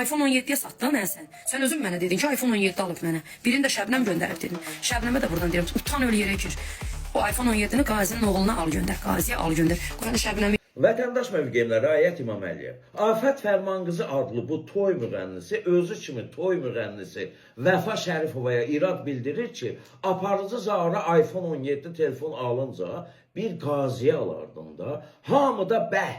iPhone 17'ye satdın sən. Sən özün mənə dedin ki, iPhone 17 alıb mənə. Birini də Şəbnəm göndərib dedin. Şəbnəmə də buradan deyirəm, utan öyle yerə gir. O iPhone 17'ni Qazinin oğluna al göndər, Qaziyə al göndər. Qoyun Şəbnəmi Vətəndaş mövqeyimləri Ayət İmam Əliyev. Afət Fərmanqızı adlı bu toy müğənnisi özü kimi toy müğənnisi Vəfa Şərifovaya irad bildirir ki, aparıcı zara iPhone 17 telefon alınca bir qaziyə alardım da, hamı da bəh,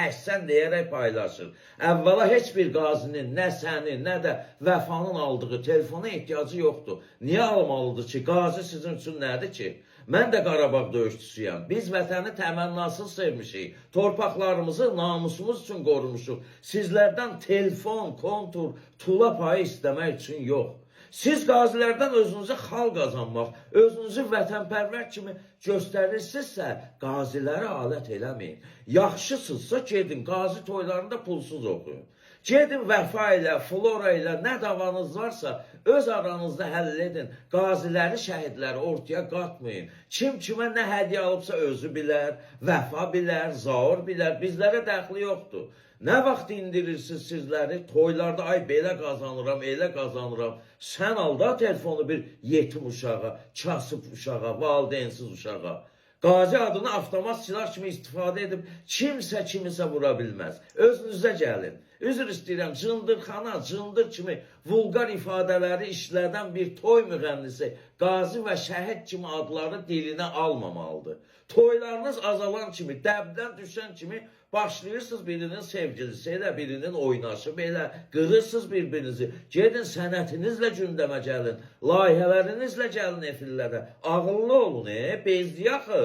əhsən deyərək paylaşır. Əvvəla heç bir qazinin nə səni, nə də Vəfanın aldığı telefona ehtiyacı yoxdur. Niyə almalıdır ki, qazi sizin üçün nədir ki? Mən də Qarabağ döyüşçüsüyəm. Biz vətəni təmənnasız sevmişik. Torpaqlarımızı namusumuz üçün qorumuşuq. Sizlərdən telefon, kontur, tula payı istəmək üçün yox. Siz qazilərdən özünüzə xal qazanmaq, özünüzü vətənpərvər kimi göstərirsinizsə, qaziləri alət eləməyin. Yaxşısınızsa gedin, qazi toylarında pulsuz oxuyun. Gedin Vəfa ilə, Flora ilə nə davanız varsa, öz aranızda həll edin. Qaziləri, şəhidləri ortaya qatmayın. Kim kimə nə hədiyyə alıbsa özü bilər, Vəfa bilər, Zaur bilər, bizlərə dəxli yoxdur. Nə vaxt indirirsiniz sizləri? Toylarda ay belə qazanıram, elə qazanıram. Sən al da telefonu bir yetim uşağa, kasıb uşağa, valideynsiz uşağa. Qazi adını avtomat silah kimi istifadə edib kimsə kimisə vura bilməz. Özünüzə gəlin. Üzr istəyirəm, cındırxana, cındır kimi vulqar ifadələri işlədən bir toy müğənnisi qazi və şəhid kimi adları dilinə almamalıdır. Toylarınız azalan kimi, dəbdən düşən kimi başlayırsınız birinin sevgilisi ilə, birinin oynaşı belə, qırırsınız bir-birinizi. Gedin sənətinizlə gündəmə gəlin, layihələrinizlə gəlin efirlərə. Ağıllı olun, bezdiyi axı.